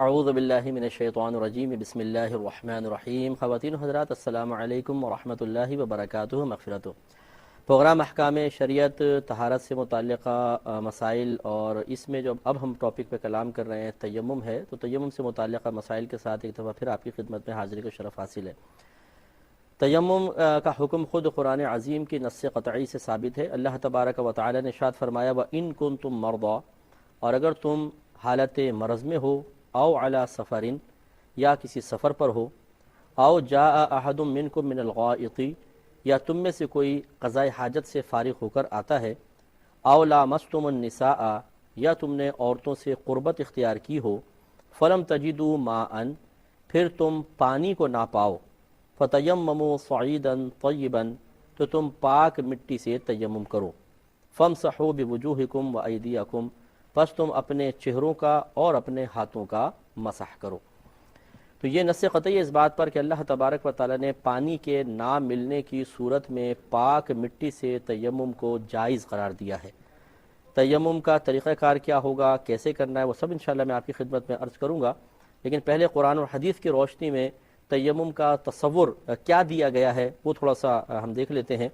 اعوذ باللہ من الشیطان الرجیم بسم اللہ الرحمن الرحیم۔ خواتین و حضرات، السلام علیکم ورحمۃ اللہ وبرکاتہ۔ مغفرت پروگرام احکام شریعت طہارت سے متعلقہ مسائل، اور اس میں جو اب ہم ٹاپک پہ کلام کر رہے ہیں تیمم ہے، تو تیمم سے متعلقہ مسائل کے ساتھ ایک دفعہ پھر آپ کی خدمت میں حاضری کا شرف حاصل ہے۔ تیمم کا حکم خود قرآن عظیم کی نص قطعی سے ثابت ہے۔ اللہ تبارک و تعالی نے ارشاد فرمایا وَإِن كُنتُم مَرْضَىٰ، اور اگر تم حالت مرض میں ہو، او علی سفرن، یا کسی سفر پر ہو، او جاء احد منکم من الغائط، یا تم میں سے کوئی قضاء حاجت سے فارغ ہو کر آتا ہے، او لامستم النساء، یا تم نے عورتوں سے قربت اختیار کی ہو، فلم تجدوا ماء، پھر تم پانی کو نہ پاؤ، فتیمموا صعیدا طیبا، تو تم پاک مٹی سے تیمم کرو، فامسحوا بوجوہکم وایدیکم، پس تم اپنے چہروں کا اور اپنے ہاتھوں کا مسح کرو۔ تو یہ نص قطعی اس بات پر کہ اللہ تبارک و تعالی نے پانی کے نہ ملنے کی صورت میں پاک مٹی سے تیمم کو جائز قرار دیا ہے۔ تیمم کا طریقہ کار کیا ہوگا، کیسے کرنا ہے، وہ سب انشاءاللہ میں آپ کی خدمت میں عرض کروں گا، لیکن پہلے قرآن اور حدیث کی روشنی میں تیمم کا تصور کیا دیا گیا ہے وہ تھوڑا سا ہم دیکھ لیتے ہیں۔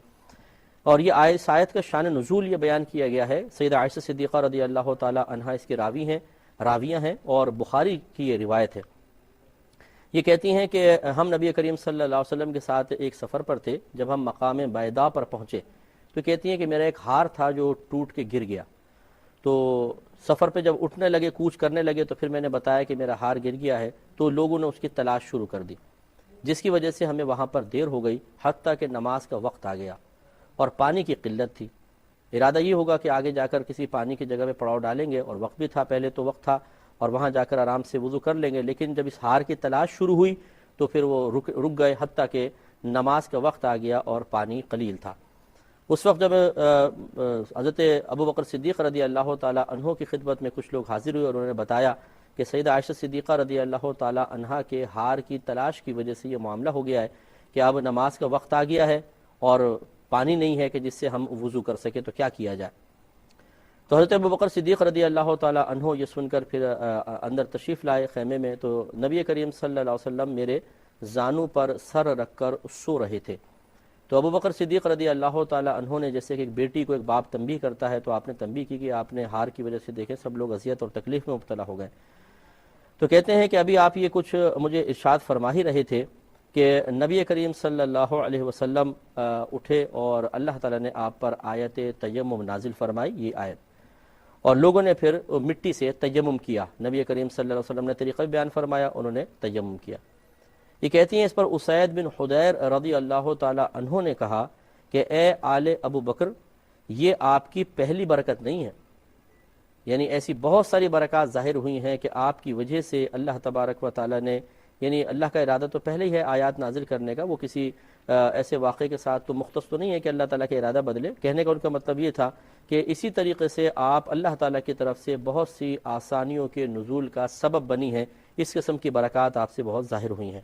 اور یہ آیت کا شان نزول یہ بیان کیا گیا ہے۔ سیدہ عائشہ صدیقہ رضی اللہ تعالی عنہا اس کے راویہ ہیں، اور بخاری کی یہ روایت ہے۔ یہ کہتی ہیں کہ ہم نبی کریم صلی اللہ علیہ وسلم کے ساتھ ایک سفر پر تھے۔ جب ہم مقام بیضاء پر پہنچے تو کہتی ہیں کہ میرا ایک ہار تھا جو ٹوٹ کے گر گیا۔ تو سفر پہ جب اٹھنے لگے، کوچ کرنے لگے، تو پھر میں نے بتایا کہ میرا ہار گر گیا ہے، تو لوگوں نے اس کی تلاش شروع کر دی، جس کی وجہ سے ہمیں وہاں پر دیر ہو گئی، حتیٰ کہ نماز کا وقت آ گیا اور پانی کی قلت تھی۔ ارادہ یہ ہوگا کہ آگے جا کر کسی پانی کی جگہ پہ پڑاؤ ڈالیں گے، اور وقت بھی تھا، پہلے تو وقت تھا، اور وہاں جا کر آرام سے وضو کر لیں گے، لیکن جب اس ہار کی تلاش شروع ہوئی تو پھر وہ رک گئے، حتیٰ کہ نماز کا وقت آ گیا اور پانی قلیل تھا۔ اس وقت جب حضرت ابو بکر صدیق رضی اللہ تعالی عنہ کی خدمت میں کچھ لوگ حاضر ہوئے، اور انہوں نے بتایا کہ سیدہ عائشہ صدیقہ رضی اللہ تعالی عنہا کے ہار کی تلاش کی وجہ سے یہ معاملہ ہو گیا ہے کہ اب نماز کا وقت آ گیا ہے اور پانی نہیں ہے کہ جس سے ہم وضو کر سکے، تو کیا کیا جائے۔ تو حضرت ابو بکر صدیق رضی اللہ تعالی عنہ یہ سن کر پھر اندر تشریف لائے خیمے میں، تو نبی کریم صلی اللہ علیہ وسلم میرے زانوں پر سر رکھ کر سو رہے تھے۔ تو ابو بکر صدیق رضی اللہ تعالی عنہ نے، جیسے کہ ایک بیٹی کو ایک باپ تنبیہ کرتا ہے، تو آپ نے تنبیہ کی کہ آپ نے ہار کی وجہ سے دیکھیں سب لوگ اذیت اور تکلیف میں مبتلا ہو گئے۔ تو کہتے ہیں کہ ابھی آپ یہ کچھ مجھے ارشاد فرما ہی رہے تھے کہ نبی کریم صلی اللہ علیہ وسلم اٹھے، اور اللہ تعالیٰ نے آپ پر آیت تیمم نازل فرمائی، یہ آیت، اور لوگوں نے پھر مٹی سے تیمم کیا۔ نبی کریم صلی اللہ علیہ وسلم نے طریقہ بیان فرمایا، انہوں نے تیمم کیا۔ یہ کہتی ہیں اس پر اسید بن حدیر رضی اللہ تعالی عنہ نے کہا کہ اے آل ابو بکر، یہ آپ کی پہلی برکت نہیں ہے، یعنی ایسی بہت ساری برکات ظاہر ہوئی ہیں کہ آپ کی وجہ سے اللہ تبارک و تعالی نے، یعنی اللہ کا ارادہ تو پہلے ہی ہے آیات نازل کرنے کا، وہ کسی ایسے واقعے کے ساتھ تو مختص تو نہیں ہے کہ اللہ تعالیٰ کا ارادہ بدلے۔ کہنے کا ان کا مطلب یہ تھا کہ اسی طریقے سے آپ اللہ تعالیٰ کی طرف سے بہت سی آسانیوں کے نزول کا سبب بنی ہیں، اس قسم کی برکات آپ سے بہت ظاہر ہوئی ہیں۔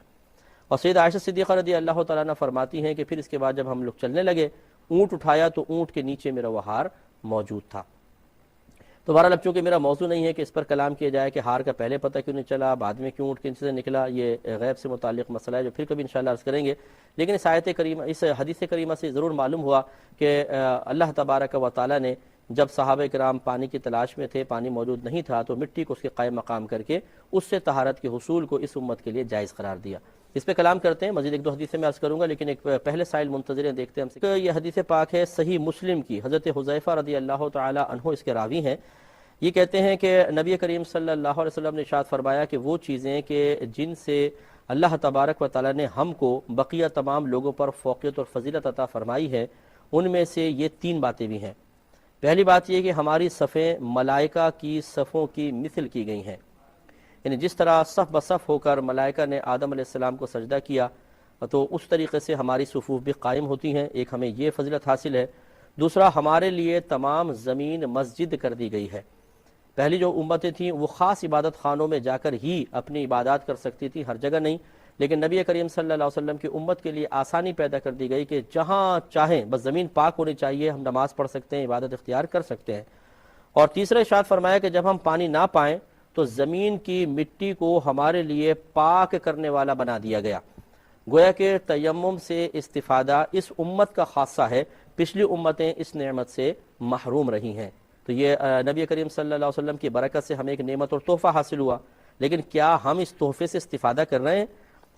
اور سیدہ عائشہ صدیقہ رضی اللہ تعالیٰ عنہ فرماتی ہیں کہ پھر اس کے بعد جب ہم لوگ چلنے لگے، اونٹ اٹھایا تو اونٹ کے نیچے میرا وہ ہار موجود تھا۔ تو بہرحال اب چونکہ میرا موضوع نہیں ہے کہ اس پر کلام کیا جائے کہ ہار کا پہلے پتہ کیوں نہیں چلا، بعد میں کیوں اونٹ کے نیچے سے نکلا، یہ غیب سے متعلق مسئلہ ہے جو پھر کبھی انشاءاللہ عرض کریں گے، لیکن اس آیت کریمہ، اس حدیث کریمہ سے ضرور معلوم ہوا کہ اللہ تبارک و تعالیٰ نے جب صحابہ کرام پانی کی تلاش میں تھے، پانی موجود نہیں تھا، تو مٹی کو اس کے قائم مقام کر کے اس سے طہارت کے حصول کو اس امت کے لیے جائز قرار دیا۔ اس پہ کلام کرتے ہیں، مزید ایک دو حدیثیں میں عرض کروں گا، لیکن ایک پہلے سائل منتظر ہیں، دیکھتے ہیں ہم سے۔ یہ حدیث پاک ہے صحیح مسلم کی، حضرت حذیفہ رضی اللہ تعالی عنہ اس کے راوی ہیں۔ یہ کہتے ہیں کہ نبی کریم صلی اللہ علیہ وسلم نے ارشاد فرمایا کہ وہ چیزیں کہ جن سے اللہ تبارک و تعالی نے ہم کو بقیہ تمام لوگوں پر فوقیت اور فضیلت عطا فرمائی ہے، ان میں سے یہ تین باتیں بھی ہیں۔ پہلی بات یہ کہ ہماری صفیں ملائکہ کی صفوں کی مثل کی گئی ہیں، یعنی جس طرح صف بصف ہو کر ملائکہ نے آدم علیہ السلام کو سجدہ کیا، تو اس طریقے سے ہماری صفوف بھی قائم ہوتی ہیں، ایک ہمیں یہ فضیلت حاصل ہے۔ دوسرا، ہمارے لیے تمام زمین مسجد کر دی گئی ہے۔ پہلی جو امتیں تھیں وہ خاص عبادت خانوں میں جا کر ہی اپنی عبادات کر سکتی تھی، ہر جگہ نہیں، لیکن نبی کریم صلی اللہ علیہ وسلم کی امت کے لیے آسانی پیدا کر دی گئی کہ جہاں چاہیں، بس زمین پاک ہونی چاہیے، ہم نماز پڑھ سکتے ہیں، عبادت اختیار کر سکتے ہیں۔ اور تیسرا ارشاد فرمایا کہ جب ہم پانی نہ پائیں تو زمین کی مٹی کو ہمارے لیے پاک کرنے والا بنا دیا گیا۔ گویا کہ تیمم سے استفادہ اس امت کا خاصہ ہے، پچھلی امتیں اس نعمت سے محروم رہی ہیں۔ تو یہ نبی کریم صلی اللہ علیہ وسلم کی برکت سے ہمیں ایک نعمت اور تحفہ حاصل ہوا، لیکن کیا ہم اس تحفے سے استفادہ کر رہے ہیں؟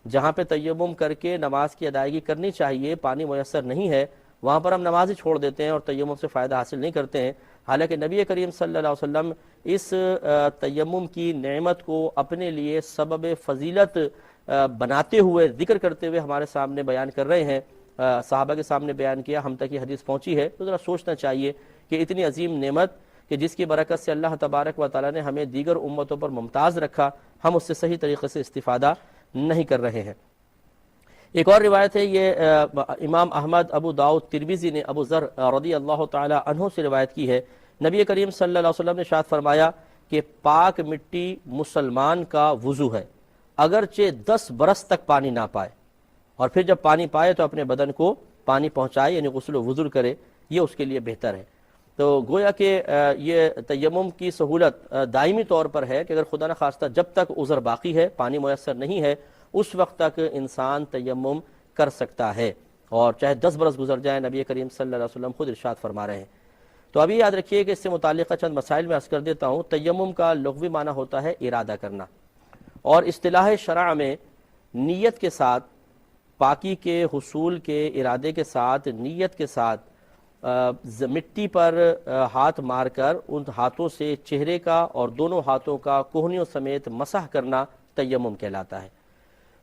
جہاں پہ تیمم کر کے نماز کی ادائیگی کرنی چاہیے پانی میسر نہیں ہے، وہاں پر ہم نماز ہی چھوڑ دیتے ہیں اور تیمم سے فائدہ حاصل نہیں کرتے ہیں، حالانکہ نبی کریم صلی اللہ علیہ وسلم اس تیمم کی نعمت کو اپنے لیے سبب فضیلت بناتے ہوئے، ذکر کرتے ہوئے ہمارے سامنے بیان کر رہے ہیں، صحابہ کے سامنے بیان کیا، ہم تک یہ حدیث پہنچی ہے۔ تو ذرا سوچنا چاہیے کہ اتنی عظیم نعمت کہ جس کی برکت سے اللہ تبارک و تعالیٰ نے ہمیں دیگر امتوں پر ممتاز رکھا، ہم اس سے صحیح طریقے سے استفادہ نہیں کر رہے ہیں۔ ایک اور روایت ہے، یہ امام احمد، ابو داؤد، ترمذی نے ابو ذر رضی اللہ تعالی عنہ سے روایت کی ہے، نبی کریم صلی اللہ علیہ وسلم نے ارشاد فرمایا کہ پاک مٹی مسلمان کا وضو ہے، اگرچہ 10 برس تک پانی نہ پائے، اور پھر جب پانی پائے تو اپنے بدن کو پانی پہنچائے، یعنی غسل و وضو کرے، یہ اس کے لیے بہتر ہے۔ تو گویا کہ یہ تیمم کی سہولت دائمی طور پر ہے کہ اگر خدا نخواستہ جب تک عذر باقی ہے، پانی میسر نہیں ہے، اس وقت تک انسان تیمم کر سکتا ہے، اور چاہے 10 برس گزر جائیں، نبی کریم صلی اللہ علیہ وسلم خود ارشاد فرما رہے ہیں۔ تو ابھی یاد رکھیے کہ اس سے متعلقہ چند مسائل میں عرض کر دیتا ہوں۔ تیمم کا لغوی معنی ہوتا ہے ارادہ کرنا، اور اصطلاح شرع میں نیت کے ساتھ، پاکی کے حصول کے ارادے کے ساتھ، نیت کے ساتھ مٹی پر ہاتھ مار کر ان ہاتھوں سے چہرے کا اور دونوں ہاتھوں کا کوہنیوں سمیت مسح کرنا تیمم کہلاتا ہے۔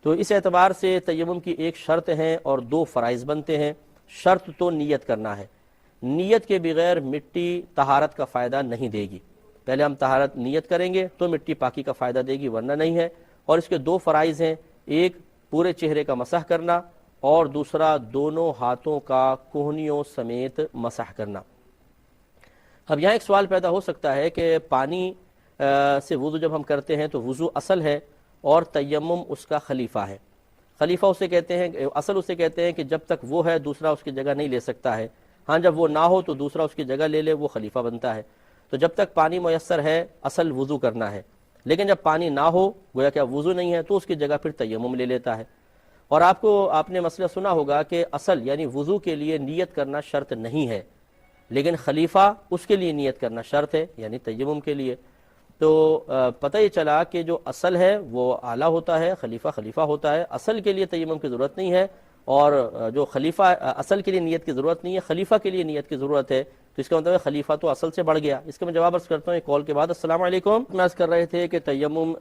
تو اس اعتبار سے تیمم کی ایک شرط ہے اور 2 فرائض بنتے ہیں۔ شرط تو نیت کرنا ہے، نیت کے بغیر مٹی طہارت کا فائدہ نہیں دے گی، پہلے ہم طہارت نیت کریں گے تو مٹی پاکی کا فائدہ دے گی، ورنہ نہیں ہے۔ اور اس کے 2 فرائض ہیں، ایک پورے چہرے کا مسح کرنا، اور دوسرا دونوں ہاتھوں کا کوہنیوں سمیت مسح کرنا۔ اب یہاں ایک سوال پیدا ہو سکتا ہے کہ پانی سے وضو جب ہم کرتے ہیں تو وضو اصل ہے اور تیمم اس کا خلیفہ ہے۔ خلیفہ اسے کہتے ہیں، اصل اسے کہتے ہیں کہ جب تک وہ ہے دوسرا اس کی جگہ نہیں لے سکتا ہے، ہاں جب وہ نہ ہو تو دوسرا اس کی جگہ لے لے، وہ خلیفہ بنتا ہے۔ تو جب تک پانی میسر ہے اصل وضو کرنا ہے، لیکن جب پانی نہ ہو، گویا کہ وضو نہیں ہے، تو اس کی جگہ پھر تیمم لے لیتا ہے۔ اور آپ نے مسئلہ سنا ہوگا کہ اصل یعنی وضو کے لیے نیت کرنا شرط نہیں ہے، لیکن خلیفہ اس کے لیے نیت کرنا شرط ہے، یعنی تیمم کے لیے۔ تو پتہ یہ چلا کہ جو اصل ہے وہ اعلیٰ ہوتا ہے، خلیفہ خلیفہ ہوتا ہے، اصل کے لیے تیمم کی ضرورت نہیں ہے، اور جو خلیفہ اصل کے لیے نیت کی ضرورت نہیں ہے، خلیفہ کے لیے نیت کی ضرورت ہے، تو اس کا مطلب ہے خلیفہ تو اصل سے بڑھ گیا۔ اس کا میں جواب عرض کرتا ہوں ایک کال کے بعد۔ السلام علیکم، میں عرض کر رہے تھے کہ تیمم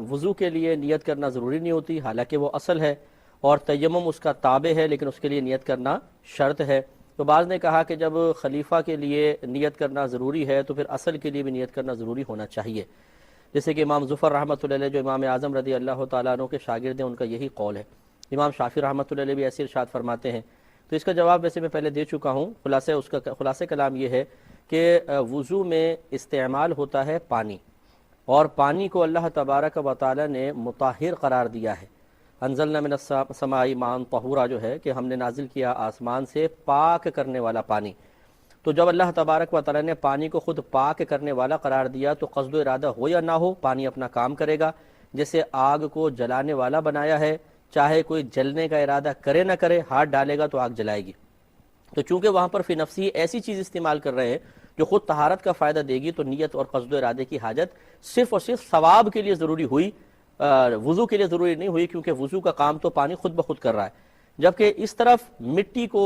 وضو کے لیے نیت کرنا ضروری نہیں ہوتی، حالانکہ وہ اصل ہے، اور تیمم اس کا تابع ہے، لیکن اس کے لیے نیت کرنا شرط ہے۔ تو بعض نے کہا کہ جب خلیفہ کے لیے نیت کرنا ضروری ہے تو پھر اصل کے لیے بھی نیت کرنا ضروری ہونا چاہیے، جیسے کہ امام ظفر رحمۃ اللہ علیہ جو امام اعظم رضی اللہ تعالیٰ عنہ کے شاگرد ہیں، ان کا یہی قول ہے۔ امام شافعی رحمۃ اللہ علیہ بھی ایسے ارشاد فرماتے ہیں۔ تو اس کا جواب ویسے میں پہلے دے چکا ہوں، خلاصہ کلام یہ ہے کہ وضو میں استعمال ہوتا ہے پانی، اور پانی کو اللہ تبارک و تعالیٰ نے مطہر قرار دیا ہے۔ انزلنا من السماء ماء طہورا جو ہے کہ ہم نے نازل کیا آسمان سے پاک کرنے والا پانی۔ تو جب اللہ تبارک و تعالیٰ نے پانی کو خود پاک کرنے والا قرار دیا تو قصد و ارادہ ہو یا نہ ہو پانی اپنا کام کرے گا۔ جیسے آگ کو جلانے والا بنایا ہے، چاہے کوئی جلنے کا ارادہ کرے نہ کرے، ہاتھ ڈالے گا تو آگ جلائے گی۔ تو چونکہ وہاں پر فی نفسی ایسی چیز استعمال کر رہے ہیں جو خود طہارت کا فائدہ دے گی، تو نیت اور قصد و ارادے کی حاجت صرف اور صرف ثواب کے لیے ضروری ہوئی، وضو کے لیے ضروری نہیں ہوئی، کیونکہ وضو کا کام تو پانی خود بخود کر رہا ہے۔ جبکہ اس طرف مٹی کو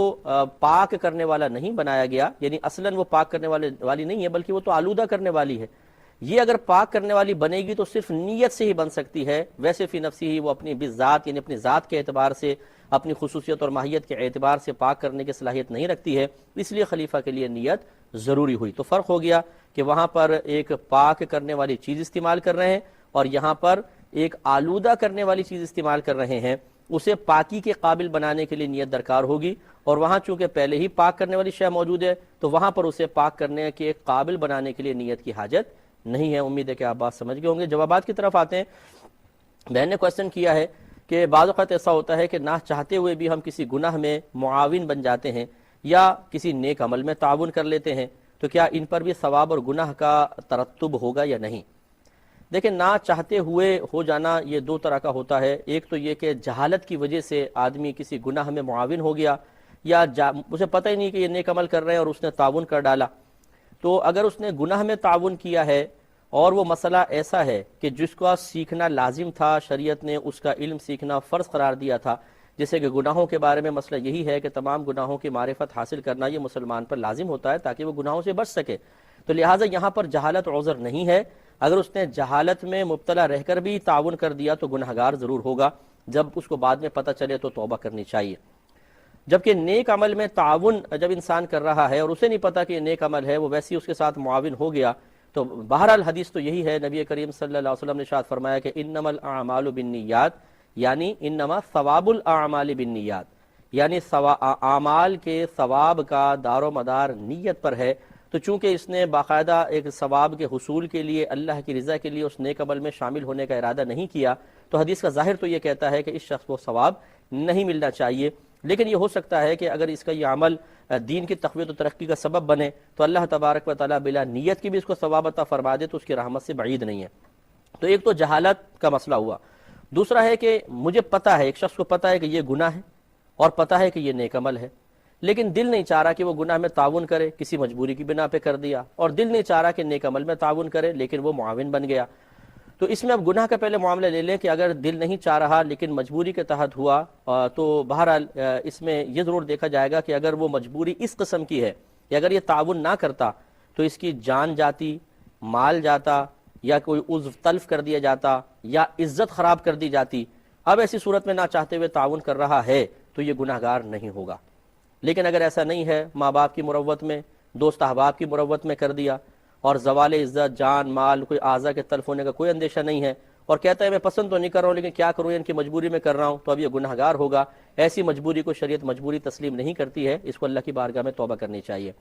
پاک کرنے والا نہیں بنایا گیا، یعنی اصلاً وہ پاک کرنے والی نہیں ہے، بلکہ وہ تو آلودہ کرنے والی ہے۔ یہ اگر پاک کرنے والی بنے گی تو صرف نیت سے ہی بن سکتی ہے، ویسے فی نفسی ہی وہ اپنی بذات یعنی اپنی ذات کے اعتبار سے، اپنی خصوصیت اور ماہیت کے اعتبار سے پاک کرنے کی صلاحیت نہیں رکھتی ہے، اس لیے خلیفہ کے لیے نیت ضروری ہوئی۔ تو فرق ہو گیا کہ وہاں پر ایک پاک کرنے والی چیز استعمال کر رہے ہیں، اور یہاں پر ایک آلودہ کرنے والی چیز استعمال کر رہے ہیں، اسے پاکی کے قابل بنانے کے لیے نیت درکار ہوگی، اور وہاں چونکہ پہلے ہی پاک کرنے والی شے موجود ہے تو وہاں پر اسے پاک کرنے کے قابل بنانے کے لیے نیت کی حاجت نہیں ہے۔ امید ہے کہ آپ بات سمجھ گئے ہوں گے۔ جوابات کی طرف آتے ہیں۔ بہن نے کویسچن کیا ہے کہ بعض اوقات ایسا ہوتا ہے کہ نہ چاہتے ہوئے بھی ہم کسی گناہ میں معاون بن جاتے ہیں یا کسی نیک عمل میں تعاون کر لیتے ہیں، تو کیا ان پر بھی ثواب اور گناہ کا ترتب ہوگا یا نہیں؟ دیکھیں نہ چاہتے ہوئے ہو جانا یہ دو طرح کا ہوتا ہے. ایک تو یہ کہ جہالت کی وجہ سے آدمی کسی گناہ میں معاون ہو گیا، یا اسے پتہ ہی نہیں کہ یہ نیک عمل کر رہے ہیں اور اس نے تعاون کر ڈالا. تو اگر اس نے گناہ میں تعاون کیا ہے اور وہ مسئلہ ایسا ہے کہ جس کا سیکھنا لازم تھا، شریعت نے اس کا علم سیکھنا فرض قرار دیا تھا، جیسے کہ گناہوں کے بارے میں مسئلہ یہی ہے کہ تمام گناہوں کی معرفت حاصل کرنا یہ مسلمان پر لازم ہوتا ہے تاکہ وہ گناہوں سے بچ سکے. تو لہٰذا یہاں پر جہالت عذر نہیں ہے. اگر اس نے جہالت میں مبتلا رہ کر بھی تعاون کر دیا تو گنہگار ضرور ہوگا، جب اس کو بعد میں پتہ چلے تو توبہ کرنی چاہیے. جبکہ نیک عمل میں تعاون جب انسان کر رہا ہے اور اسے نہیں پتا کہ یہ نیک عمل ہے، وہ ویسے ہی اس کے ساتھ معاون ہو گیا، تو بہرحال حدیث تو یہی ہے، نبی کریم صلی اللہ علیہ وسلم نے ارشاد فرمایا کہ انما الاعمال بالنیات، یعنی انما ثواب الاعمال بالنیات، یعنی اعمال کے ثواب کا دار و مدار نیت پر ہے. تو چونکہ اس نے باقاعدہ ایک ثواب کے حصول کے لیے اللہ کی رضا کے لیے اس نیک عمل میں شامل ہونے کا ارادہ نہیں کیا، تو حدیث کا ظاہر تو یہ کہتا ہے کہ اس شخص کو ثواب نہیں ملنا چاہیے. لیکن یہ ہو سکتا ہے کہ اگر اس کا یہ عمل دین کی تقویت و ترقی کا سبب بنے تو اللہ تبارک و تعالیٰ بلا نیت کی بھی اس کو ثواب عطا فرما دے، تو اس کی رحمت سے بعید نہیں ہے. تو ایک تو جہالت کا مسئلہ ہوا. دوسرا ہے کہ مجھے پتہ ہے، ایک شخص کو پتہ ہے کہ یہ گناہ ہے اور پتہ ہے کہ یہ نیک عمل ہے، لیکن دل نہیں چاہ رہا کہ وہ گناہ میں تعاون کرے، کسی مجبوری کی بنا پہ کر دیا، اور دل نہیں چاہ رہا کہ نیک عمل میں تعاون کرے لیکن وہ معاون بن گیا. تو اس میں اب گناہ کا پہلے معاملہ لے لیں کہ اگر دل نہیں چاہ رہا لیکن مجبوری کے تحت ہوا، تو بہرحال اس میں یہ ضرور دیکھا جائے گا کہ اگر وہ مجبوری اس قسم کی ہے کہ اگر یہ تعاون نہ کرتا تو اس کی جان جاتی، مال جاتا، یا کوئی عضو تلف کر دیا جاتا، یا عزت خراب کر دی جاتی. اب ایسی صورت میں نہ چاہتے ہوئے تعاون کر رہا ہے تو یہ گناہگار نہیں ہوگا. لیکن اگر ایسا نہیں ہے، ماں باپ کی مروت میں، دوست احباب کی مروت میں کر دیا، اور زوال عزت، جان مال، کوئی اعضاء کے تلف ہونے کا کوئی اندیشہ نہیں ہے، اور کہتا ہے میں پسند تو نہیں کر رہا ہوں لیکن کیا کروں، ان کی مجبوری میں کر رہا ہوں، تو اب یہ گناہگار ہوگا. ایسی مجبوری کو شریعت مجبوری تسلیم نہیں کرتی ہے، اس کو اللہ کی بارگاہ میں توبہ کرنی چاہیے.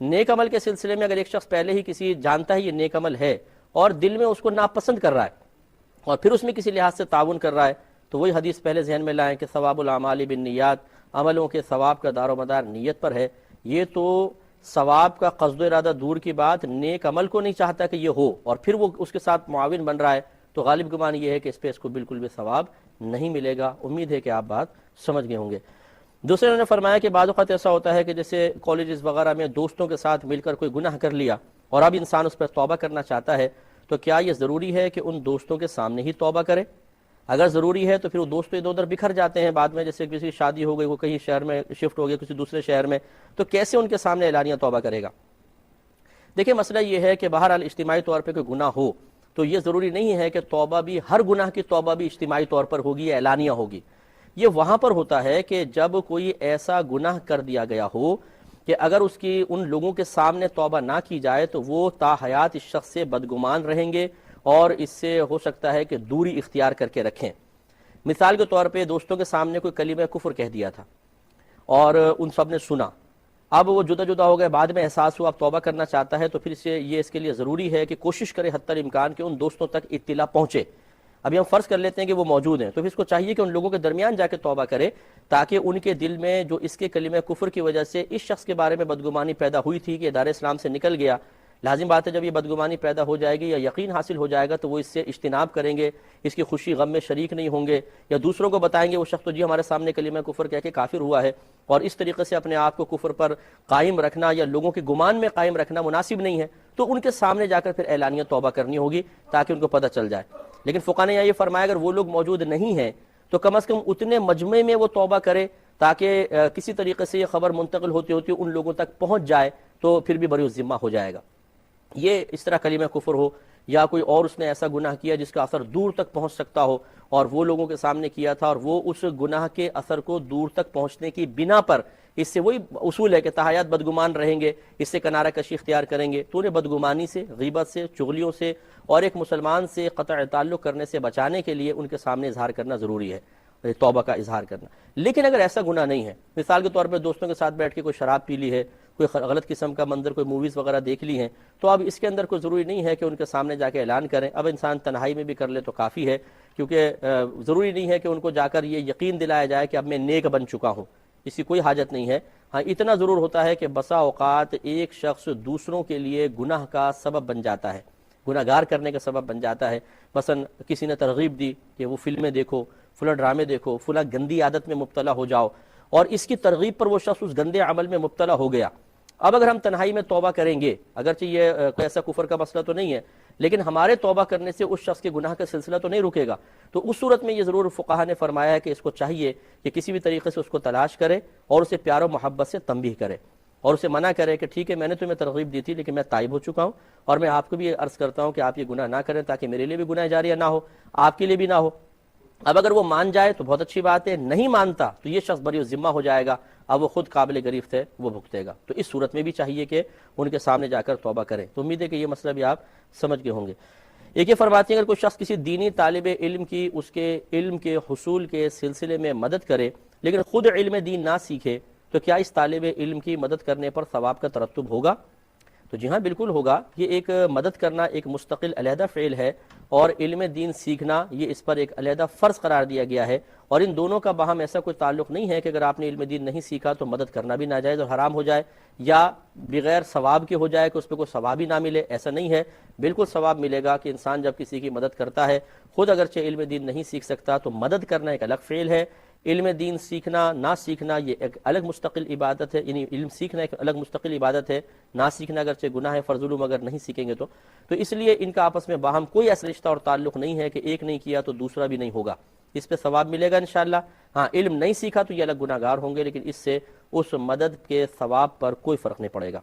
نیک عمل کے سلسلے میں اگر ایک شخص پہلے ہی کسی جانتا ہے یہ نیک عمل ہے اور دل میں اس کو ناپسند کر رہا ہے اور پھر اس میں کسی لحاظ سے تعاون کر رہا ہے، تو وہی حدیث پہلے ذہن میں لائیں کہ ثواب الاعمال بالنیات، عملوں کے ثواب کا دار و مدار نیت پر ہے. یہ تو ثواب کا قصد و ارادہ دور کی بات، نیک عمل کو نہیں چاہتا کہ یہ ہو اور پھر وہ اس کے ساتھ معاون بن رہا ہے، تو غالب گمان یہ ہے کہ اس پہ اس کو بالکل بھی ثواب نہیں ملے گا. امید ہے کہ آپ بات سمجھ گئے ہوں گے. دوسرے انہوں نے فرمایا کہ بعض اوقات ایسا ہوتا ہے کہ جیسے کالجز وغیرہ میں دوستوں کے ساتھ مل کر کوئی گناہ کر لیا اور اب انسان اس پر توبہ کرنا چاہتا ہے، تو کیا یہ ضروری ہے کہ ان دوستوں کے سامنے ہی توبہ کرے؟ اگر ضروری ہے تو پھر وہ دوست ادھر ادھر بکھر جاتے ہیں بعد میں، جیسے کسی کی شادی ہو گئی، وہ کہیں شہر میں شفٹ ہو گیا کسی دوسرے شہر میں، تو کیسے ان کے سامنے اعلانیہ توبہ کرے گا؟ دیکھیں مسئلہ یہ ہے کہ بہرحال اجتماعی طور پہ کوئی گناہ ہو تو یہ ضروری نہیں ہے کہ توبہ بھی، ہر گناہ کی توبہ بھی اجتماعی طور پر ہوگی یا اعلانیہ ہوگی. یہ وہاں پر ہوتا ہے کہ جب کوئی ایسا گناہ کر دیا گیا ہو کہ اگر اس کی ان لوگوں کے سامنے توبہ نہ کی جائے تو وہ تا حیات اس شخص سے بدگمان رہیں گے اور اس سے ہو سکتا ہے کہ دوری اختیار کر کے رکھیں. مثال کے طور پہ دوستوں کے سامنے کوئی کلمہ کفر کہہ دیا تھا اور ان سب نے سنا، اب وہ جدا جدا ہو گئے، بعد میں احساس ہوا اب توبہ کرنا چاہتا ہے، تو پھر اس کے لیے ضروری ہے کہ کوشش کرے حتی الامکان کہ ان دوستوں تک اطلاع پہنچے. ابھی ہم فرض کر لیتے ہیں کہ وہ موجود ہیں، تو پھر اس کو چاہیے کہ ان لوگوں کے درمیان جا کے توبہ کرے تاکہ ان کے دل میں جو اس کے کلمہ کفر کی وجہ سے اس شخص کے بارے میں بدگمانی پیدا ہوئی تھی کہ ادارہ اسلام سے نکل گیا، لازم بات ہے جب یہ بدگمانی پیدا ہو جائے گی یا یقین حاصل ہو جائے گا تو وہ اس سے اجتناب کریں گے، اس کی خوشی غم میں شریک نہیں ہوں گے، یا دوسروں کو بتائیں گے وہ شخص تو جی ہمارے سامنے کلمہ کفر کہہ کے کافر ہوا ہے. اور اس طریقے سے اپنے آپ کو کفر پر قائم رکھنا یا لوگوں کے گمان میں قائم رکھنا مناسب نہیں ہے، تو ان کے سامنے جا کر پھر اعلانیہ توبہ کرنی ہوگی تاکہ ان کو پتہ چل جائے. لیکن فقہ نے یہ فرمایا اگر وہ لوگ موجود نہیں ہیں تو کم از کم اتنے مجمع میں وہ توبہ کرے تاکہ کسی طریقے سے یہ خبر منتقل ہوتی ہوتی ان لوگوں تک پہنچ جائے تو پھر بھی بری الذمہ ہو جائے گا. یہ اس طرح کلمہ کفر ہو یا کوئی اور اس نے ایسا گناہ کیا جس کا اثر دور تک پہنچ سکتا ہو اور وہ لوگوں کے سامنے کیا تھا اور وہ اس گناہ کے اثر کو دور تک پہنچنے کی بنا پر، اس سے وہی اصول ہے کہ تحیات بدگمان رہیں گے، اس سے کنارہ کشی اختیار کریں گے، تو انہیں بدگمانی سے، غیبت سے، چغلیوں سے اور ایک مسلمان سے قطع تعلق کرنے سے بچانے کے لیے ان کے سامنے اظہار کرنا ضروری ہے، توبہ کا اظہار کرنا. لیکن اگر ایسا گناہ نہیں ہے، مثال کے طور پہ دوستوں کے ساتھ بیٹھ کے کوئی شراب پی لی ہے، کوئی غلط قسم کا منظر، کوئی موویز وغیرہ دیکھ لی ہیں، تو اب اس کے اندر کوئی ضروری نہیں ہے کہ ان کے سامنے جا کے اعلان کریں. اب انسان تنہائی میں بھی کر لے تو کافی ہے، کیونکہ ضروری نہیں ہے کہ ان کو جا کر یہ یقین دلایا جائے کہ اب میں نیک بن چکا ہوں، اس کی کوئی حاجت نہیں ہے. ہاں اتنا ضرور ہوتا ہے کہ بسا اوقات ایک شخص دوسروں کے لیے گناہ کا سبب بن جاتا ہے، گناہگار کرنے کا سبب بن جاتا ہے۔ مثلا کسی نے ترغیب دی کہ وہ فلمیں دیکھو، فلاں ڈرامے دیکھو، فلاں گندی عادت میں مبتلا ہو جاؤ، اور اس کی ترغیب پر وہ شخص اس گندے عمل میں مبتلا ہو گیا۔ اب اگر ہم تنہائی میں توبہ کریں گے، اگرچہ یہ کوئی ایسا کفر کا مسئلہ تو نہیں ہے، لیکن ہمارے توبہ کرنے سے اس شخص کے گناہ کا سلسلہ تو نہیں رکے گا، تو اس صورت میں یہ ضرور فقہا نے فرمایا ہے کہ اس کو چاہیے کہ کسی بھی طریقے سے اس کو تلاش کرے اور اسے پیار و محبت سے تنبیہ کرے اور اسے منع کرے کہ ٹھیک ہے میں نے تمہیں ترغیب دی تھی لیکن میں تائب ہو چکا ہوں، اور میں آپ کو بھی عرض کرتا ہوں کہ آپ یہ گناہ نہ کریں تاکہ میرے لیے بھی گناہ جاریہ نہ ہو، آپ کے لیے بھی نہ ہو۔ اب اگر وہ مان جائے تو بہت اچھی بات ہے، نہیں مانتا تو یہ شخص بری ذمہ ہو جائے گا، اب وہ خود قابل گرفت ہے، وہ بھگتے گا۔ تو اس صورت میں بھی چاہیے کہ ان کے سامنے جا کر توبہ کریں۔ تو امید ہے کہ یہ مسئلہ بھی آپ سمجھ گئے ہوں گے۔ ایک یہ فرماتی ہیں اگر کوئی شخص کسی دینی طالب علم کی اس کے علم کے حصول کے سلسلے میں مدد کرے لیکن خود علم دین نہ سیکھے تو کیا اس طالب علم کی مدد کرنے پر ثواب کا ترتب ہوگا؟ تو جی ہاں بالکل ہوگا۔ یہ ایک مدد کرنا ایک مستقل علیحدہ فعل ہے، اور علم دین سیکھنا یہ اس پر ایک علیحدہ فرض قرار دیا گیا ہے، اور ان دونوں کا باہم ایسا کوئی تعلق نہیں ہے کہ اگر آپ نے علم دین نہیں سیکھا تو مدد کرنا بھی ناجائز اور حرام ہو جائے، یا بغیر ثواب کے ہو جائے کہ اس پہ کوئی ثواب ہی نہ ملے، ایسا نہیں ہے۔ بالکل ثواب ملے گا کہ انسان جب کسی کی مدد کرتا ہے، خود اگرچہ علم دین نہیں سیکھ سکتا تو مدد کرنا ایک الگ فعل ہے، علم دین سیکھنا نہ سیکھنا یہ ایک الگ مستقل عبادت ہے، یعنی علم سیکھنا ایک الگ مستقل عبادت ہے، نہ سیکھنا اگرچہ گناہ ہے، فرض علوم اگر نہیں سیکھیں گے تو اس لیے ان کا آپس میں باہم کوئی ایسا رشتہ اور تعلق نہیں ہے کہ ایک نہیں کیا تو دوسرا بھی نہیں ہوگا، اس پہ ثواب ملے گا انشاءاللہ۔ ہاں علم نہیں سیکھا تو یہ الگ گناہ گار ہوں گے، لیکن اس سے اس مدد کے ثواب پر کوئی فرق نہیں پڑے گا۔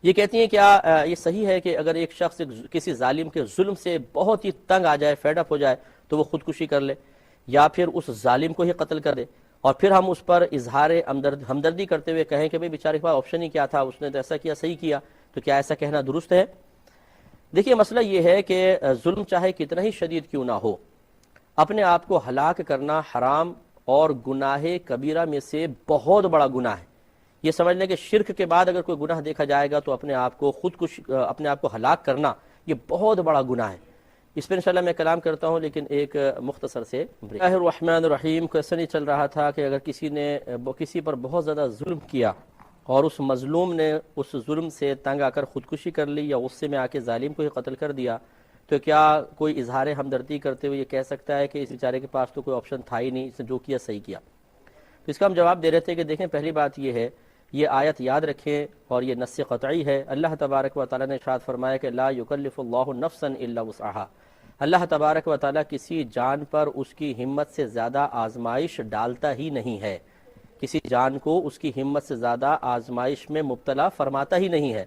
یہ کہتی ہیں کیا یہ صحیح ہے کہ اگر ایک شخص کسی ظالم کے ظلم سے بہت ہی تنگ آ جائے، فیڈ اپ ہو جائے تو وہ خودکشی کر لے یا پھر اس ظالم کو ہی قتل کر دے، اور پھر ہم اس پر اظہار ہمدردی کرتے ہوئے کہیں کہ بھئی بیچارے کے پاس آپشن ہی کیا تھا، اس نے تو ایسا کیا، صحیح کیا، تو کیا ایسا کہنا درست ہے؟ دیکھیے مسئلہ یہ ہے کہ ظلم چاہے کتنا ہی شدید کیوں نہ ہو، اپنے آپ کو ہلاک کرنا حرام اور گناہ کبیرہ میں سے بہت بڑا گناہ ہے۔ یہ سمجھ لیں کہ شرک کے بعد اگر کوئی گناہ دیکھا جائے گا تو اپنے آپ کو ہلاک کرنا یہ بہت بڑا گناہ ہے۔ اس پہ انشاءاللہ میں کلام کرتا ہوں، لیکن ایک مختصر سے بسم اللہ الرحمن الرحیم کو ایسا نہیں چل رہا تھا کہ اگر کسی نے کسی پر بہت زیادہ ظلم کیا اور اس مظلوم نے اس ظلم سے تنگ آ کر خودکشی کر لی یا غصے میں آ کے ظالم کو ہی قتل کر دیا، تو کیا کوئی اظہار ہمدردی کرتے ہوئے یہ کہہ سکتا ہے کہ اس بیچارے کے پاس تو کوئی آپشن تھا ہی نہیں، اس نے جو کیا صحیح کیا؟ تو اس کا ہم جواب دے رہے تھے کہ دیکھیں پہلی بات یہ ہے، یہ آیت یاد رکھیں اور یہ نص قطعی ہے۔ اللہ تبارک و تعالیٰ نے ارشاد فرمایا کہ لا یکلف اللہ نفسا الا وسعها، اللہ تبارک و تعالیٰ کسی جان پر اس کی ہمت سے زیادہ آزمائش ڈالتا ہی نہیں ہے، کسی جان کو اس کی ہمت سے زیادہ آزمائش میں مبتلا فرماتا ہی نہیں ہے۔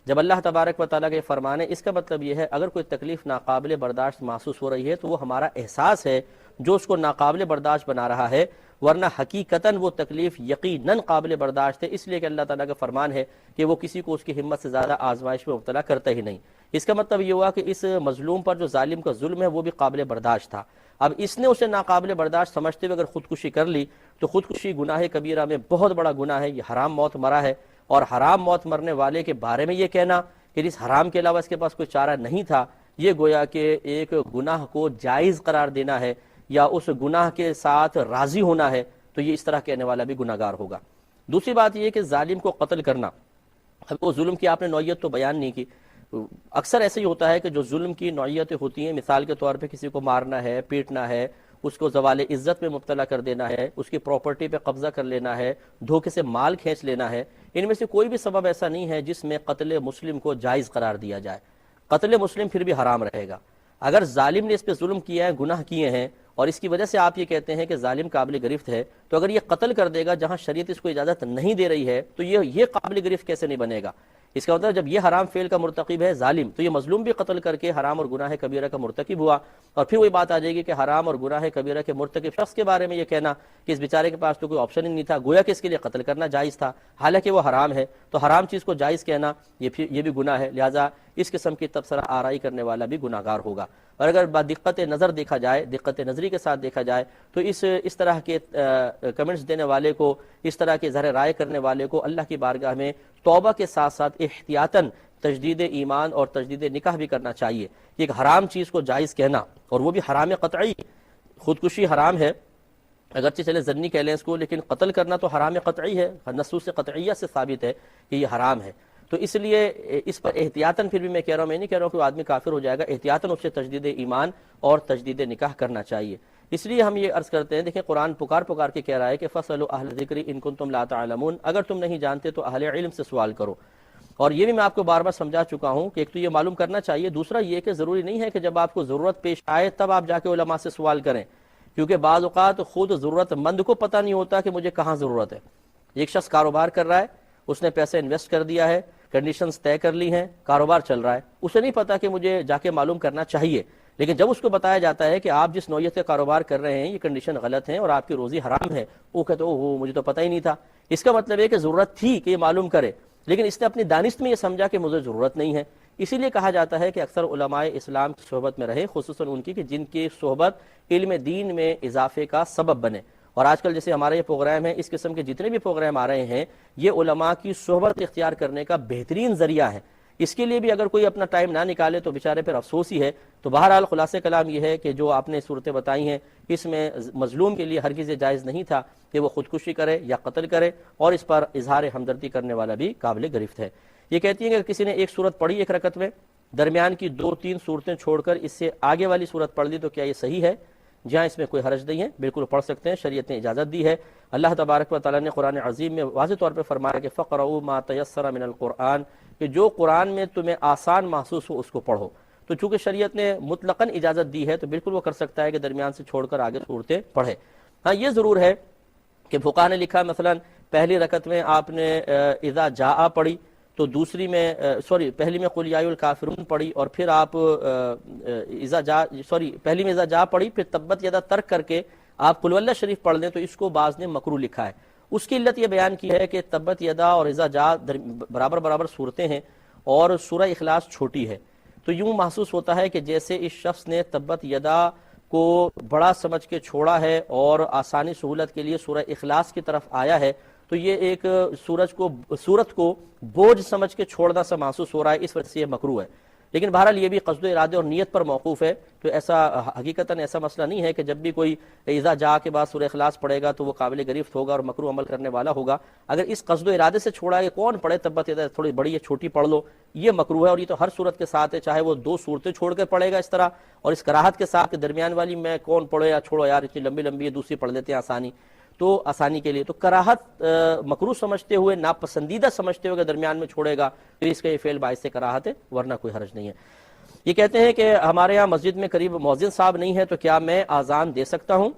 جب اللہ تبارک و تعالیٰ کے فرمان ہے، اس کا مطلب یہ ہے اگر کوئی تکلیف ناقابل برداشت محسوس ہو رہی ہے تو وہ ہمارا احساس ہے جو اس کو ناقابل برداشت بنا رہا ہے، ورنہ حقیقتاً وہ تکلیف یقیناً قابل برداشت ہے، اس لیے کہ اللہ تعالیٰ کا فرمان ہے کہ وہ کسی کو اس کی ہمت سے زیادہ آزمائش میں مبتلا کرتا ہی نہیں۔ اس کا مطلب یہ ہوا کہ اس مظلوم پر جو ظالم کا ظلم ہے وہ بھی قابل برداشت تھا، اب اس نے اسے ناقابل برداشت سمجھتے ہوئے اگر خودکشی کر لی تو خودکشی گناہ کبیرہ میں بہت بڑا گناہ ہے، یہ حرام موت مرا ہے، اور حرام موت مرنے والے کے بارے میں یہ کہنا کہ اس حرام کے علاوہ اس کے پاس کوئی چارہ نہیں تھا، یہ گویا کہ ایک گناہ کو جائز قرار دینا ہے یا اس گناہ کے ساتھ راضی ہونا ہے، تو یہ اس طرح کہنے والا بھی گناہ گار ہوگا۔ دوسری بات یہ کہ ظالم کو قتل کرنا، اب وہ ظلم کی آپ نے نوعیت تو بیان نہیں کی، اکثر ایسے ہی ہوتا ہے کہ جو ظلم کی نوعیتیں ہوتی ہیں، مثال کے طور پہ کسی کو مارنا ہے، پیٹنا ہے، اس کو زوال عزت میں مبتلا کر دینا ہے، اس کی پراپرٹی پہ قبضہ کر لینا ہے، دھوکے سے مال کھینچ لینا ہے، ان میں سے کوئی بھی سبب ایسا نہیں ہے جس میں قتل مسلم کو جائز قرار دیا جائے، قتل مسلم پھر بھی حرام رہے گا۔ اگر ظالم نے اس پہ ظلم کیا ہے، گناہ کیے ہیں، اور اس کی وجہ سے آپ یہ کہتے ہیں کہ ظالم قابل گرفت ہے، تو اگر یہ قتل کر دے گا جہاں شریعت اس کو اجازت نہیں دے رہی ہے تو یہ قابل گرفت کیسے نہیں بنے گا؟ اس کا مطلب جب یہ حرام فعل کا مرتکب ہے ظالم، تو یہ مظلوم بھی قتل کر کے حرام اور گناہ کبیرہ کا مرتکب ہوا، اور پھر وہی بات آ جائے گی کہ حرام اور گناہ کبیرہ کے مرتکب شخص کے بارے میں یہ کہنا کہ اس بیچارے کے پاس تو کوئی آپشن ہی نہیں تھا، گویا کہ اس کے لیے قتل کرنا جائز تھا، حالانکہ وہ حرام ہے، تو حرام چیز کو جائز کہنا یہ بھی گناہ ہے، لہٰذا اس قسم کی تبصرہ آرائی کرنے والا بھی گناہ گار ہوگا۔ اور اگر دقت نظر دیکھا جائے، دقت نظری کے ساتھ دیکھا جائے، تو اس طرح کے کمنٹس دینے والے کو، اس طرح کے اظہار رائے کرنے والے کو اللہ کی بارگاہ میں توبہ کے ساتھ ساتھ احتیاطاً تجدید ایمان اور تجدید نکاح بھی کرنا چاہیے۔ ایک حرام چیز کو جائز کہنا، اور وہ بھی حرام قطعی، خودکشی حرام ہے، اگرچہ چلے ضنی کہہ لیں اس کو، لیکن قتل کرنا تو حرام قطعی ہے، نصوص قطعیہ سے ثابت ہے کہ یہ حرام ہے۔ تو اس لیے اس پر احتیاطاً، پھر بھی میں کہہ رہا ہوں، میں نہیں کہہ رہا ہوں کہ وہ آدمی کافر ہو جائے گا، احتیاطاً اس سے تجدید ایمان اور تجدید نکاح کرنا چاہیے۔ اس لیے ہم یہ عرض کرتے ہیں، دیکھیں قرآن پکار کے کہہ رہا ہے کہ فَاسْأَلُوا أَهْلَ الذِّكْرِ إِن كُنتُمْ لَا تَعْلَمُونَ، اگر تم نہیں جانتے تو اہل علم سے سوال کرو۔ اور یہ بھی میں آپ کو بار بار سمجھا چکا ہوں کہ ایک تو یہ معلوم کرنا چاہیے، دوسرا یہ کہ ضروری نہیں ہے کہ جب آپ کو ضرورت پیش آئے تب آپ جا کے علماء سے سوال کریں، کیونکہ بعض اوقات خود ضرورت مند کو پتہ نہیں ہوتا کہ مجھے کہاں ضرورت ہے۔ ایک شخص کاروبار کر رہا ہے، اس نے پیسے انویسٹ کر دیا ہے، کنڈیشنز طے کر لی ہیں، کاروبار چل رہا ہے، اسے نہیں پتا کہ مجھے جا کے معلوم کرنا چاہیے، لیکن جب اس کو بتایا جاتا ہے کہ آپ جس نوعیت کا کاروبار کر رہے ہیں یہ کنڈیشن غلط ہیں اور آپ کی روزی حرام ہے، وہ کہتے اوہ مجھے تو پتہ ہی نہیں تھا۔ اس کا مطلب ہے کہ ضرورت تھی کہ یہ معلوم کرے، لیکن اس نے اپنی دانست میں یہ سمجھا کہ مجھے ضرورت نہیں ہے۔ اسی لیے کہا جاتا ہے کہ اکثر علماء اسلام کی صحبت میں رہے، خصوصاً ان کی کہ جن کی صحبت علم دین میں اضافے کا سبب بنے۔ اور آج کل جیسے ہمارے یہ پروگرام ہیں، اس قسم کے جتنے بھی پروگرام آ رہے ہیں، یہ علماء کی صحبت اختیار کرنے کا بہترین ذریعہ ہے۔ اس کے لیے بھی اگر کوئی اپنا ٹائم نہ نکالے تو بیچارے پھر افسوس ہی ہے۔ تو بہرحال خلاصہ کلام یہ ہے کہ جو آپ نے صورتیں بتائی ہیں، اس میں مظلوم کے لیے ہرگز یہ جائز نہیں تھا کہ وہ خودکشی کرے یا قتل کرے، اور اس پر اظہار ہمدردی کرنے والا بھی قابل گرفت ہے۔ یہ کہتی ہیں کہ کسی نے ایک صورت پڑھی ایک رکعت میں، درمیان کی 2-3 صورتیں چھوڑ کر اس سے آگے والی صورت پڑھ لی تو کیا یہ صحیح ہے؟ جہاں اس میں کوئی حرج نہیں ہے، بالکل پڑھ سکتے ہیں، شریعت نے اجازت دی ہے۔ اللہ تبارک و تعالیٰ نے قرآن عظیم میں واضح طور پہ فرمایا کہ فَقْرَؤُوا مَا تَيَسَّرَ مِنَ الْقُرْآنِ، کہ جو قرآن میں تمہیں آسان محسوس ہو اس کو پڑھو۔ تو چونکہ شریعت نے مطلقاً اجازت دی ہے تو بالکل وہ کر سکتا ہے کہ درمیان سے چھوڑ کر آگے صورتیں پڑھے۔ ہاں یہ ضرور ہے کہ فقہا نے لکھا مثلا پہلی رکعت میں آپ نے اذا جاء پڑھی، تو دوسری میں پہلی میں قل یا ایھا الکافرون پڑھی، اور پھر آپ پہلی میں اذا جاء پڑھی، پھر تبت یدا ترک کر کے آپ قل واللہ شریف پڑھ لیں، تو اس کو بعض نے مکروہ لکھا ہے۔ اس کی علت یہ بیان کی ہے کہ تبت یدا اور اذا جاء برابر صورتیں ہیں اور سورہ اخلاص چھوٹی ہے، تو یوں محسوس ہوتا ہے کہ جیسے اس شخص نے تبت یدا کو بڑا سمجھ کے چھوڑا ہے اور آسانی سہولت کے لیے سورہ اخلاص کی طرف آیا ہے، تو یہ ایک سورت کو بوجھ سمجھ کے چھوڑنا سا محسوس ہو رہا ہے، اس وجہ سے یہ مکروہ ہے۔ لیکن بہرحال یہ بھی قصد و ارادے اور نیت پر موقوف ہے، تو ایسا حقیقتاً ایسا مسئلہ نہیں ہے کہ جب بھی کوئی اذا جاء کے بعد سورہ اخلاص پڑھے گا تو وہ قابل گرفت ہوگا اور مکروہ عمل کرنے والا ہوگا۔ اگر اس قصد و ارادے سے چھوڑا ہے کہ کون پڑھے تبت یدا، تھوڑی بڑی ہے چھوٹی پڑھ لو، یہ مکروہ ہے، اور یہ تو ہر صورت کے ساتھ ہے، چاہے وہ 2 صورتیں چھوڑ کے پڑھے گا اس طرح، اور اس کراہت کے ساتھ کہ درمیان والی میں کون پڑھے یا چھوڑو یار اتنی لمبی لمبی ہے، دوسری پڑھ لیتے ہیں آسانی کے لیے، تو کراہت مکروہ سمجھتے ہوئے، ناپسندیدہ سمجھتے ہوئے درمیان میں چھوڑے گا پھر اس کا یہ فعل باعث کراہت ہے، ورنہ کوئی حرج نہیں ہے۔ یہ کہتے ہیں کہ ہمارے ہاں مسجد میں قریب مؤذن صاحب نہیں ہے، تو کیا میں اذان دے سکتا ہوں؟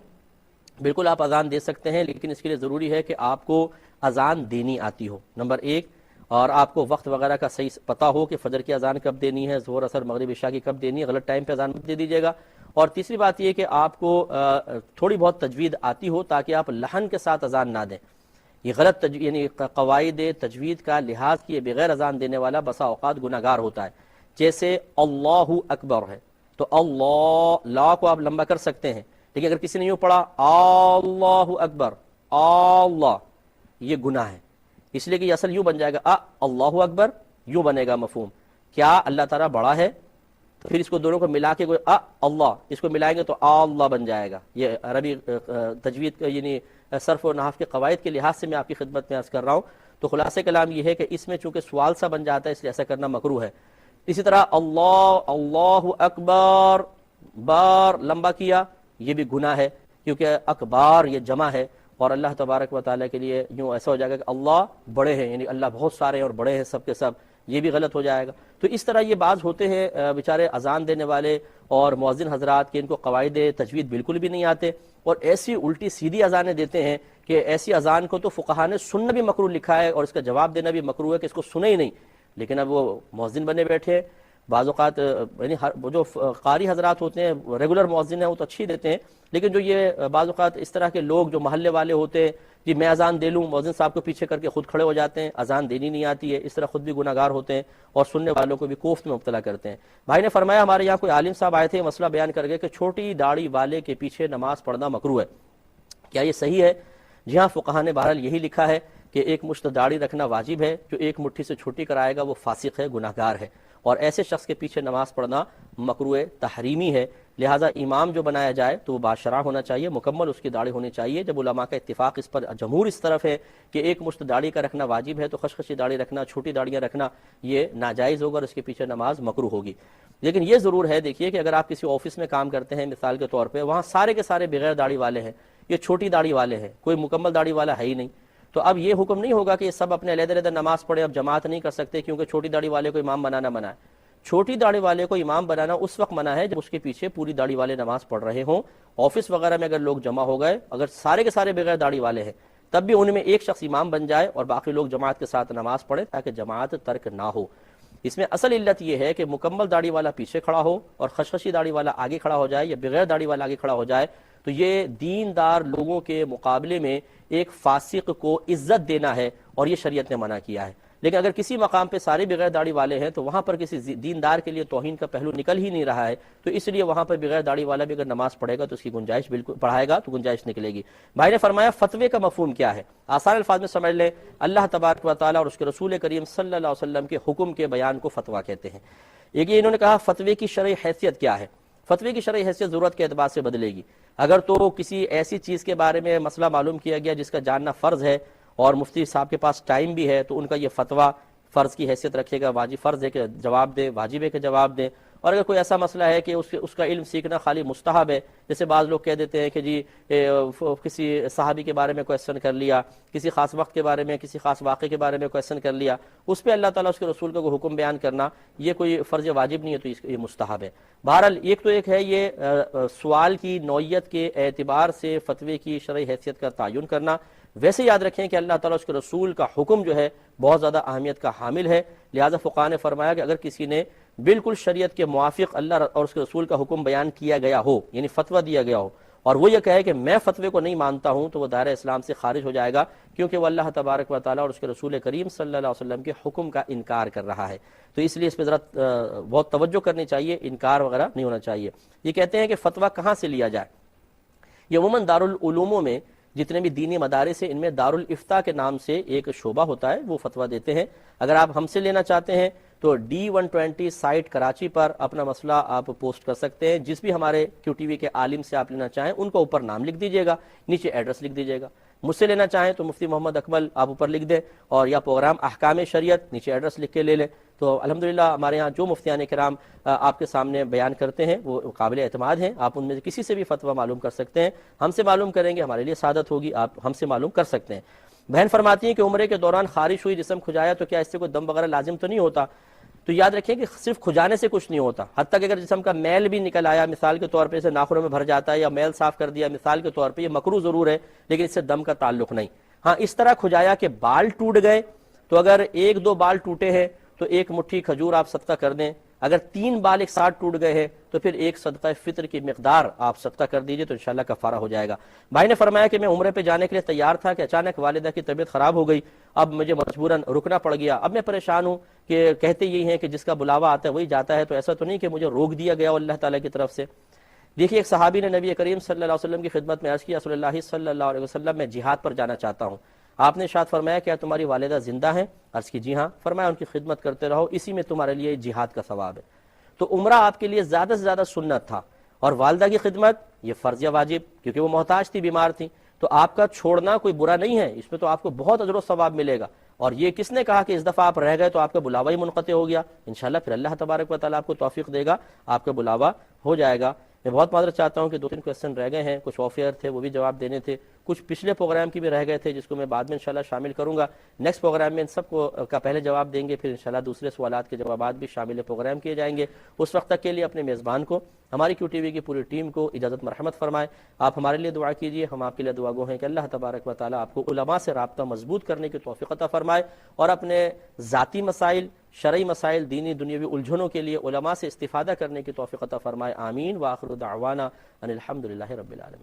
بالکل آپ اذان دے سکتے ہیں، لیکن اس کے لیے ضروری ہے کہ آپ کو اذان دینی آتی ہو، نمبر 1، اور آپ کو وقت وغیرہ کا صحیح پتہ ہو کہ فجر کی اذان کب دینی ہے، ظہر عصر مغرب عشاء کی کب دینی ہے، غلط ٹائم پہ اذان مت دے دیجیے گا۔ اور تیسری بات یہ کہ آپ کو تھوڑی بہت تجوید آتی ہو تاکہ آپ لحن کے ساتھ اذان نہ دیں۔ یہ غلط یعنی قواعد تجوید کا لحاظ کیے بغیر اذان دینے والا بسا اوقات گناہ گار ہوتا ہے۔ جیسے اللہ اکبر ہے تو اللہ لا کو آپ لمبا کر سکتے ہیں، لیکن اگر کسی نے یوں پڑھا اللہ اکبر اللہ، یہ گناہ ہے، اس لیے کہ یہ اصل یوں بن جائے گا اللہ اکبر، یوں بنے گا مفہوم۔ کیا اللہ تعالیٰ بڑا ہے؟ تو پھر اس کو دونوں کو ملا کے کوئی اللہ، اس کو ملائیں گے تو اللہ بن جائے گا۔ یہ عربی تجوید کا یعنی صرف و نحو کے قواعد کے لحاظ سے میں آپ کی خدمت میں عرض کر رہا ہوں۔ تو خلاصہ کلام یہ ہے کہ اس میں چونکہ سوال سا بن جاتا ہے، اس لیے ایسا کرنا مکروہ ہے۔ اسی طرح اللہ اکبر بار لمبا کیا، یہ بھی گناہ ہے، کیونکہ اکبار یہ جمع ہے، اور اللہ تبارک و تعالیٰ کے لیے یوں ایسا ہو جائے گا کہ اللہ بڑے ہیں، یعنی اللہ بہت سارے ہیں اور بڑے ہیں سب کے سب، یہ بھی غلط ہو جائے گا۔ تو اس طرح یہ بعض ہوتے ہیں بیچارے اذان دینے والے اور مؤذن حضرات کے ان کو قواعد تجوید بالکل بھی نہیں آتے، اور ایسی الٹی سیدھی اذانیں دیتے ہیں کہ ایسی اذان کو تو فقہا نے سننا بھی مکروہ لکھا ہے، اور اس کا جواب دینا بھی مکروہ ہے کہ اس کو سنے ہی نہیں، لیکن اب وہ مؤذن بنے بیٹھے۔ بعض اوقات یعنی جو قاری حضرات ہوتے ہیں ریگولر مؤذن ہیں وہ تو اچھی دیتے ہیں، لیکن جو یہ بعض اوقات اس طرح کے لوگ جو محلے والے ہوتے ہیں، جی میں اذان دے لوں، مؤذن صاحب کو پیچھے کر کے خود کھڑے ہو جاتے ہیں، اذان دینی نہیں آتی ہے، اس طرح خود بھی گناہ گار ہوتے ہیں اور سننے والوں کو بھی کوفت میں مبتلا کرتے ہیں۔ بھائی نے فرمایا ہمارے یہاں کوئی عالم صاحب آئے تھے، مسئلہ بیان کر گئے کہ چھوٹی داڑھی والے کے پیچھے نماز پڑھنا مکروہ ہے، کیا یہ صحیح ہے؟ جی ہاں، فقہا نے بہرحال یہی لکھا ہے کہ ایک مشت داڑھی رکھنا واجب ہے، جو ایک مٹھی سے چھوٹی کرائے گا وہ فاسق ہے، گناہ گار ہے، اور ایسے شخص کے پیچھے نماز پڑھنا مکروہ تحریمی ہے۔ لہٰذا امام جو بنایا جائے تو وہ باشرع ہونا چاہیے، مکمل اس کی داڑھی ہونی چاہیے۔ جب علماء کا اتفاق اس پر، جمہور اس طرف ہے کہ ایک مشت داڑھی کا رکھنا واجب ہے، تو خشخشی داڑھی رکھنا، چھوٹی داڑیاں رکھنا یہ ناجائز ہوگا اور اس کے پیچھے نماز مکروہ ہوگی۔ لیکن یہ ضرور ہے دیکھیے کہ اگر آپ کسی آفس میں کام کرتے ہیں مثال کے طور پہ، وہاں سارے کے سارے بغیر داڑھی والے ہیں، یہ چھوٹی داڑھی والے ہیں، کوئی مکمل داڑھی والا ہے ہی نہیں، تو اب یہ حکم نہیں ہوگا کہ یہ سب اپنے علیحدہ علیحدہ نماز پڑھے، اب جماعت نہیں کر سکتے کیونکہ چھوٹی داڑھی والے کو امام بنانا منع ہے۔ چھوٹی داڑھی والے کو امام بنانا اس وقت منع ہے جب اس کے پیچھے پوری داڑھی والے نماز پڑھ رہے ہوں۔ آفس وغیرہ میں اگر لوگ جمع ہو گئے، اگر سارے کے سارے بغیر داڑھی والے ہیں، تب بھی ان میں ایک شخص امام بن جائے اور باقی لوگ جماعت کے ساتھ نماز پڑھیں تاکہ جماعت ترک نہ ہو۔ اس میں اصل علت یہ ہے کہ مکمل داڑھی والا پیچھے کھڑا ہو اور خشخشی داڑھی والا آگے کھڑا ہو جائے یا بغیر داڑھی والا آگے کھڑا ہو جائے، تو یہ دیندار لوگوں کے مقابلے میں ایک فاسق کو عزت دینا ہے اور یہ شریعت نے منع کیا ہے۔ لیکن اگر کسی مقام پہ سارے بغیر داڑھی والے ہیں تو وہاں پر کسی دیندار کے لیے توہین کا پہلو نکل ہی نہیں رہا ہے، تو اس لیے وہاں پر بغیر داڑھی والا بھی اگر نماز پڑھے گا تو اس کی گنجائش بالکل پڑھائے گا تو گنجائش نکلے گی۔ بھائی نے فرمایا فتوے کا مفہوم کیا ہے؟ آسان الفاظ میں سمجھ لیں، اللہ تبارک و تعالیٰ اور اس کے رسول کریم صلی اللہ علیہ وسلم کے حکم کے بیان کو فتویٰ کہتے ہیں۔ ایک یہ انہوں نے کہا فتوے کی شرعی حیثیت کیا ہے؟ فتوے کی شرعی حیثیت ضرورت کے اعتبار سے بدلے گی۔ اگر تو کسی ایسی چیز کے بارے میں مسئلہ معلوم کیا گیا جس کا جاننا فرض ہے اور مفتی صاحب کے پاس ٹائم بھی ہے تو ان کا یہ فتویٰ فرض کی حیثیت رکھے گا، واجب فرض ہے کہ جواب دے، واجب ہے کہ جواب دیں۔ اور اگر کوئی ایسا مسئلہ ہے کہ اس کا علم سیکھنا خالی مستحب ہے، جیسے بعض لوگ کہہ دیتے ہیں کہ جی کسی صحابی کے بارے میں کویسچن کر لیا، کسی خاص وقت کے بارے میں، کسی خاص واقعے کے بارے میں کویسچن کر لیا، اس پہ اللہ تعالیٰ اس کے رسول کا کوئی حکم بیان کرنا یہ کوئی فرض واجب نہیں ہے، تو یہ مستحب ہے۔ بہرحال ایک ہے یہ سوال کی نوعیت کے اعتبار سے فتوے کی شرعی حیثیت کا تعین کرنا۔ ویسے یاد رکھیں کہ اللہ تعالیٰ اس کے رسول کا حکم جو ہے بہت زیادہ اہمیت کا حامل ہے، لہٰذا فقہاء نے فرمایا کہ اگر کسی نے بالکل شریعت کے موافق اللہ اور اس کے رسول کا حکم بیان کیا گیا ہو، یعنی فتویٰ دیا گیا ہو، اور وہ یہ کہے کہ میں فتوے کو نہیں مانتا ہوں، تو وہ دائرہ اسلام سے خارج ہو جائے گا، کیونکہ وہ اللہ تبارک و تعالیٰ اور اس کے رسول کریم صلی اللہ علیہ وسلم کے حکم کا انکار کر رہا ہے۔ تو اس لیے اس پہ ذرا بہت توجہ کرنی چاہیے، انکار وغیرہ نہیں ہونا چاہیے۔ یہ کہتے ہیں کہ فتویٰ کہاں سے لیا جائے؟ یہ عموماً دارالعلوموں میں جتنے بھی دینی مدارس ہیں ان میں دارالافتاء کے نام سے ایک شعبہ ہوتا ہے، وہ فتویٰ دیتے ہیں۔ اگر آپ ہم سے لینا چاہتے ہیں تو D120 سائٹ کراچی پر اپنا مسئلہ آپ پوسٹ کر سکتے ہیں، جس بھی ہمارے QTV کے عالم سے آپ لینا چاہیں ان کو اوپر نام لکھ دیجیے گا، نیچے ایڈریس لکھ دیجیے گا۔ مجھ سے لینا چاہیں تو مفتی محمد اکمل آپ اوپر لکھ دیں، اور یا پروگرام احکام شریعت نیچے ایڈریس لکھ کے لے لیں۔ تو الحمدللہ ہمارے ہاں جو مفتیان کرام آپ کے سامنے بیان کرتے ہیں وہ قابل اعتماد ہیں، آپ ان میں سے کسی سے بھی فتویٰ معلوم کر سکتے ہیں، ہم سے معلوم کریں گے ہمارے لیے سعادت ہوگی، آپ ہم سے معلوم کر سکتے ہیں۔ بہن فرماتی ہیں کہ عمرے کے دوران خارش ہوئی جسم کھجایا تو کیا اس سے کوئی دم وغیرہ لازم تو نہیں ہوتا؟ تو یاد رکھیں کہ صرف کھجانے سے کچھ نہیں ہوتا، حتیٰ کہ اگر جسم کا میل بھی نکل آیا مثال کے طور پہ اسے ناخنوں میں بھر جاتا ہے یا میل صاف کر دیا مثال کے طور پہ، یہ مکروہ ضرور ہے لیکن اس سے دم کا تعلق نہیں۔ ہاں اس طرح کھجایا کہ بال ٹوٹ گئے، تو اگر 1-2 بال ٹوٹے ہیں تو 1 مٹھی کھجور آپ صدقہ کر دیں، اگر 3 بال ایک ساتھ ٹوٹ گئے ہیں تو پھر 1 صدقہ فطر کی مقدار آپ صدقہ کر دیجئے تو انشاءاللہ کفارہ ہو جائے گا۔ بھائی نے فرمایا کہ میں عمرے پہ جانے کے لیے تیار تھا کہ اچانک والدہ کی طبیعت خراب ہو گئی، اب مجھے مجبوراً رکنا پڑ گیا، اب میں پریشان ہوں کہ کہتے یہی ہیں کہ جس کا بلاوا آتا ہے وہی جاتا ہے، تو ایسا تو نہیں کہ مجھے روک دیا گیا اللہ تعالیٰ کی طرف سے؟ دیکھیے ایک صحابی نے نبی کریم صلی اللہ علیہ وسلم کی خدمت میں عرض کیا، رسول اللہ صلی اللہ علیہ وسلم میں جہاد پر جانا چاہتا ہوں۔ آپ نے ارشاد فرمایا کیا تمہاری والدہ زندہ ہیں؟ عرض کی جی ہاں۔ فرمایا ان کی خدمت کرتے رہو، اسی میں تمہارے لیے جہاد کا ثواب ہے۔ تو عمرہ آپ کے لیے زیادہ سے زیادہ سنت تھا، اور والدہ کی خدمت یہ فرض یا واجب، کیونکہ وہ محتاج تھی، بیمار تھی، تو آپ کا چھوڑنا کوئی برا نہیں ہے، اس میں تو آپ کو بہت اجر و ثواب ملے گا۔ اور یہ کس نے کہا کہ اس دفعہ آپ رہ گئے تو آپ کا بلاوا ہی منقطع ہو گیا؟ انشاءاللہ پھر اللہ تبارک و تعالیٰ آپ کو توفیق دے گا، آپ کا بلاوا ہو جائے گا۔ میں بہت معذرت چاہتا ہوں کہ 2-3 کویسچن رہ گئے ہیں، کچھ آف ایئر تھے وہ بھی جواب دینے تھے، کچھ پچھلے پروگرام کی بھی رہ گئے تھے جس کو میں بعد میں انشاءاللہ شامل کروں گا۔ نیکسٹ پروگرام میں ان سب کو کا پہلے جواب دیں گے، پھر انشاءاللہ دوسرے سوالات کے جوابات بھی شامل پروگرام کیے جائیں گے۔ اس وقت تک کے لیے اپنے میزبان کو، ہماری QTV کی پوری ٹیم کو اجازت مرحمت فرمائے۔ آپ ہمارے لیے دعا کیجیے، ہم آپ کے لیے دعا گو ہیں کہ اللہ تبارک و تعالیٰ آپ کو علماء سے رابطہ مضبوط کرنے کی توفیق عطا فرمائے، اور اپنے ذاتی مسائل، شرعی مسائل، دینی دنیاوی الجھنوں کے لیے علماء سے استفادہ کرنے کی توفیق عطا فرمائے۔ آمین۔ وآخر دعوانا ان الحمدللہ رب العالمین۔